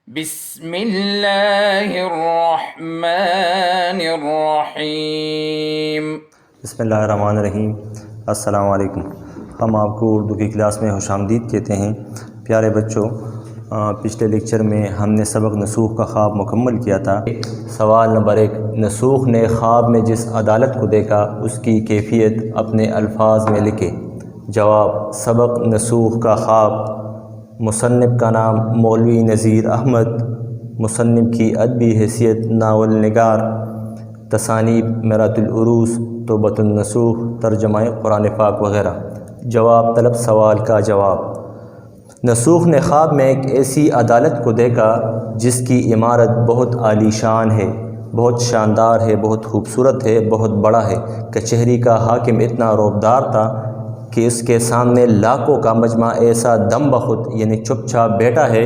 بسم اللہ الرحمن الرحیم۔ بسم اللہ الرحمن الرحیم۔ السلام علیکم۔ ہم آپ کو اردو کی کلاس میں خوش آمدید کہتے ہیں۔ پیارے بچوں، پچھلے لیکچر میں ہم نے سبق نسوخ کا خواب مکمل کیا تھا۔ سوال نمبر 1، نسوخ نے خواب میں جس عدالت کو دیکھا اس کی کیفیت اپنے الفاظ میں لکھے۔ جواب، سبق نسوخ کا خواب۔ مصنف کا نام مولوی نذیر احمد، مصنف کی ادبی حیثیت ناول نگار، تصانیف میرات العروس، توبۃ النسوخ، ترجمہ قرآن پاک وغیرہ۔ جواب طلب سوال کا جواب۔ نسوخ نے خواب میں ایک ایسی عدالت کو دیکھا جس کی عمارت بہت عالی شان ہے، بہت شاندار ہے، بہت خوبصورت ہے، بہت بڑا ہے۔ کچہری کا حاکم اتنا رعبدار تھا کہ اس کے سامنے لاکھوں کا مجمع ایسا دم بخود یعنی چپ چاپ بیٹھا ہے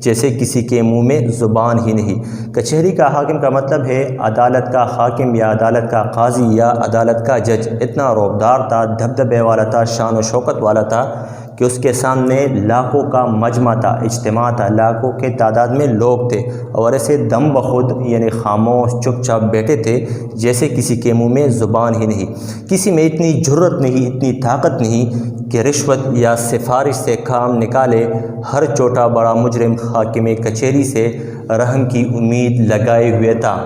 جیسے کسی کے منہ میں زبان ہی نہیں۔ کچہری کا حاکم کا مطلب ہے عدالت کا حاکم یا عدالت کا قاضی یا عدالت کا جج۔ اتنا رعبدار تھا، دبدبے والا تھا، شان و شوکت والا تھا کہ اس کے سامنے لاکھوں کا مجمع تھا، اجتماع تھا، لاکھوں کے تعداد میں لوگ تھے اور ایسے دم بخود یعنی خاموش چپ چاپ بیٹھے تھے جیسے کسی کے منہ میں زبان ہی نہیں۔ کسی میں اتنی جرت نہیں، اتنی طاقت نہیں کہ رشوت یا سفارش سے کام نکالے۔ ہر چھوٹا بڑا مجرم حاکم کچہری سے رحم کی امید لگائے ہوئے تھا۔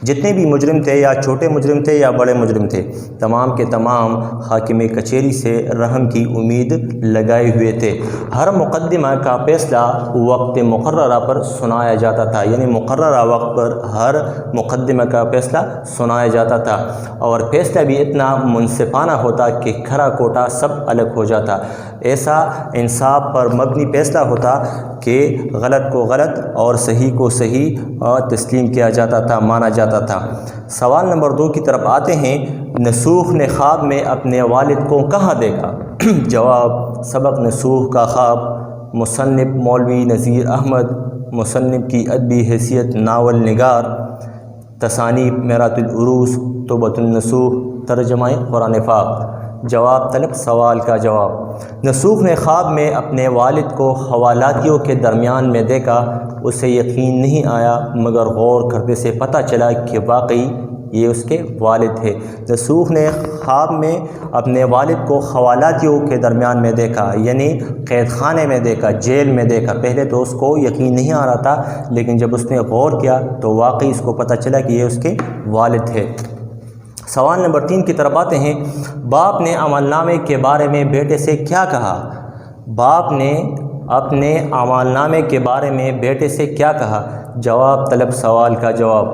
جتنے بھی مجرم تھے، یا چھوٹے مجرم تھے یا بڑے مجرم تھے، تمام کے تمام حاکم کچہری سے رحم کی امید لگائے ہوئے تھے۔ ہر مقدمہ کا فیصلہ وقت مقررہ پر سنایا جاتا تھا، یعنی مقررہ وقت پر ہر مقدمہ کا فیصلہ سنایا جاتا تھا، اور فیصلہ بھی اتنا منصفانہ ہوتا کہ کھرا کوٹا سب الگ ہو جاتا۔ ایسا انصاف پر مبنی فیصلہ ہوتا کہ غلط کو غلط اور صحیح کو صحیح تسلیم کیا جاتا تھا، مانا جاتا تھا۔ سوال نمبر 2 کی طرف آتے ہیں۔ نسوخ نے خواب میں اپنے والد کو کہاں دیکھا؟ جواب، سبق نسوخ کا خواب۔ مصنف مولوی نذیر احمد، مصنف کی ادبی حیثیت ناول نگار، تصانیف میرات العروس، توبۃ النسوخ، ترجمہ قرآن پاک۔ جواب طلب سوال کا جواب۔ نسوخ نے خواب میں اپنے والد کو حوالاتیوں کے درمیان میں دیکھا۔ اسے یقین نہیں آیا، مگر غور کرنے سے پتہ چلا کہ واقعی یہ اس کے والد ہے۔ نسوخ نے خواب میں اپنے والد کو حوالاتیوں کے درمیان میں دیکھا، یعنی قید خانے میں دیکھا، جیل میں دیکھا۔ پہلے تو اس کو یقین نہیں آ رہا تھا، لیکن جب اس نے غور کیا تو واقعی اس کو پتہ چلا کہ یہ اس کے والد ہے۔ سوال نمبر 3 کی طرف آتے ہیں۔ باپ نے عمل نامے کے بارے میں بیٹے سے کیا کہا؟ باپ نے اپنے عمل نامے کے بارے میں بیٹے سے کیا کہا؟ جواب طلب سوال کا جواب۔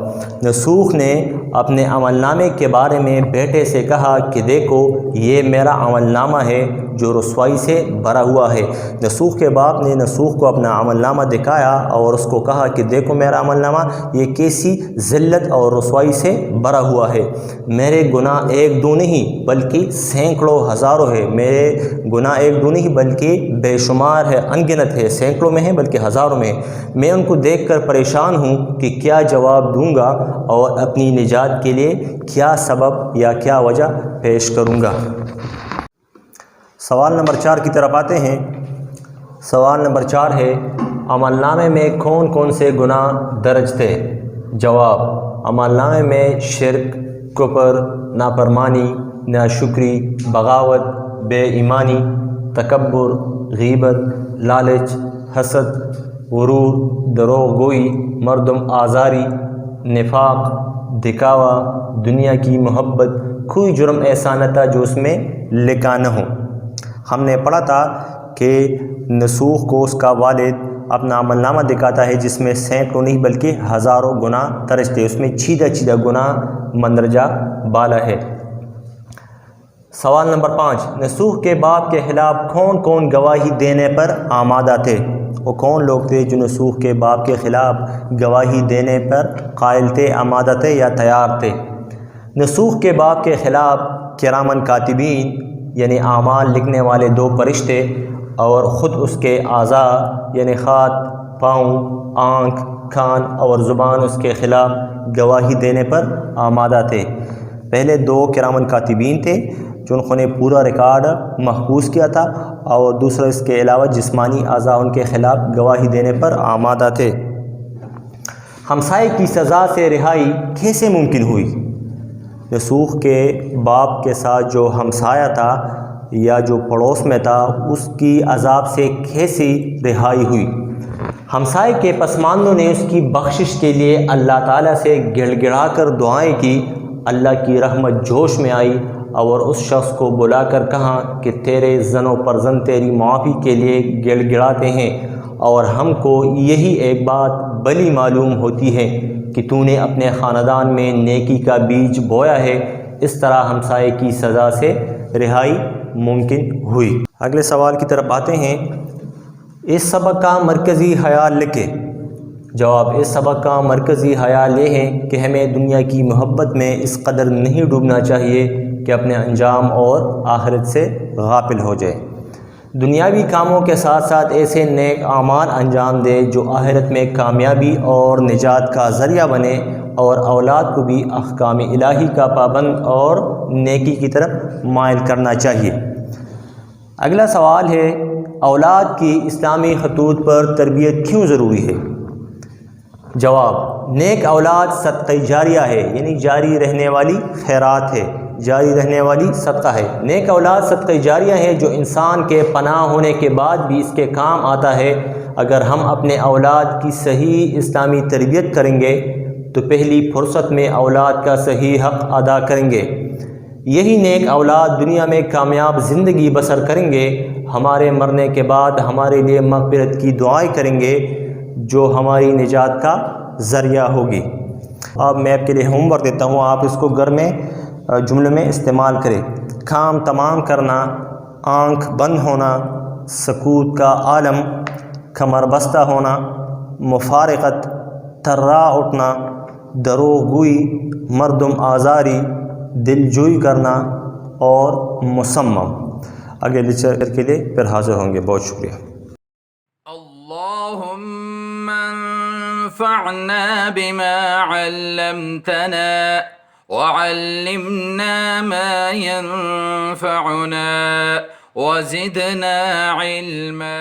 نسوخ نے اپنے عمل نامے کے بارے میں بیٹے سے کہا کہ دیکھو یہ میرا عمل نامہ ہے جو رسوائی سے بھرا ہوا ہے۔ نسوخ کے باپ نے نسوخ کو اپنا عمل نامہ دکھایا اور اس کو کہا کہ دیکھو میرا عمل نامہ یہ کیسی ذلت اور رسوائی سے بھرا ہوا ہے۔ میرے گناہ ایک دو نہیں بلکہ سینکڑوں ہزاروں ہے۔ میرے گناہ ایک دو نہیں بلکہ بے شمار ہے، انگنت ہے، سینکڑوں میں ہے بلکہ ہزاروں میں۔ میں ان کو دیکھ کر پریشان ہوں کہ کیا جواب دوں گا اور اپنی نجات کے لیے کیا سبب یا کیا وجہ پیش کروں گا۔ سوال نمبر 4 کی طرف آتے ہیں۔ سوال نمبر 4 ہے، عمل نامے میں کون کون سے گناہ درج تھے؟ جواب، عمل نامے میں شرک، کفر، نافرمانی، ناشکری، بغاوت، بے ایمانی، تکبر، غیبت، لالچ، حسد، غرور، دروغ گوئی، مردم آزاری، نفاق، دکھاوا، دنیا کی محبت، کوئی جرم ایسا نہ تھا جو اس میں لکھا نہ ہو۔ ہم نے پڑھا تھا کہ نسوخ کو اس کا والد اپنا عمل نامہ دکھاتا ہے جس میں سینکڑوں نہیں بلکہ ہزاروں گناہ درج تھے، اس میں چیدہ گناہ مندرجہ بالا ہے۔ سوال نمبر 5، نسوخ کے باپ کے خلاف کون کون گواہی دینے پر آمادہ تھے؟ وہ کون لوگ تھے جو نسوخ کے باپ کے خلاف گواہی دینے پر قائل تھے، آمادہ تھے یا تیار تھے؟ نسوخ کے باپ کے خلاف کرامن کاتبین یعنی اعمال لکھنے والے 2 فرشتے اور خود اس کے اعضاء یعنی ہاتھ، پاؤں، آنکھ، کان اور زبان اس کے خلاف گواہی دینے پر آمادہ تھے۔ پہلے 2 کرامن کاتبین تھے جنہوں نے پورا ریکارڈ محفوظ کیا تھا، اور دوسرا اس کے علاوہ جسمانی اعضاء ان کے خلاف گواہی دینے پر آمادہ تھے۔ ہمسائے کی سزا سے رہائی کیسے ممکن ہوئی؟ نسوخ کے باپ کے ساتھ جو ہمسایہ تھا یا جو پڑوس میں تھا اس کی عذاب سے کیسی رہائی ہوئی؟ ہمسائے کے پسماندوں نے اس کی بخشش کے لیے اللہ تعالیٰ سے گڑ گڑا کر دعائیں کی۔ اللہ کی رحمت جوش میں آئی اور اس شخص کو بلا کر کہا کہ تیرے زن و پرزن تیری معافی کے لیے گڑ گڑاتے ہیں، اور ہم کو یہی ایک بات بلی معلوم ہوتی ہے کہ تو نے اپنے خاندان میں نیکی کا بیج بویا ہے۔ اس طرح ہمسائے کی سزا سے رہائی ممکن ہوئی۔ اگلے سوال کی طرف آتے ہیں۔ اس سبق کا مرکزی خیال لکھیں۔ جواب: اس سبق کا مرکزی خیال یہ ہے کہ ہمیں دنیا کی محبت میں اس قدر نہیں ڈوبنا چاہیے کہ اپنے انجام اور آخرت سے غافل ہو جائے۔ دنیاوی کاموں کے ساتھ ساتھ ایسے نیک اعمال انجام دے جو آخرت میں کامیابی اور نجات کا ذریعہ بنے، اور اولاد کو بھی احکام الہی کا پابند اور نیکی کی طرف مائل کرنا چاہیے۔ اگلا سوال ہے، اولاد کی اسلامی خطوط پر تربیت کیوں ضروری ہے؟ جواب: نیک اولاد صدقہ جاریہ ہے، یعنی جاری رہنے والی خیرات ہے، جاری رہنے والی صدقہ ہے۔ نیک اولاد صدقہ جاریہ ہے جو انسان کے پناہ ہونے کے بعد بھی اس کے کام آتا ہے۔ اگر ہم اپنے اولاد کی صحیح اسلامی تربیت کریں گے تو پہلی فرصت میں اولاد کا صحیح حق ادا کریں گے۔ یہی نیک اولاد دنیا میں کامیاب زندگی بسر کریں گے، ہمارے مرنے کے بعد ہمارے لیے مغفرت کی دعائیں کریں گے جو ہماری نجات کا ذریعہ ہوگی۔ اب میں آپ کے لیے ہوم ورک دیتا ہوں، آپ اس کو گھر میں جملے میں استعمال کریں۔ کام تمام کرنا، آنکھ بند ہونا، سکوت کا عالم، کمر بستہ ہونا، مفارقت، تھرا اٹھنا، دروغ گوئی، مردم آزاری، دل جوئی کرنا اور مصمم۔ اگلے لیکچر کے لیے پھر حاضر ہوں گے۔ بہت شکریہ۔ اللهم انفعنا بما علمتنا وعلمنا ما ينفعنا وزدنا علما۔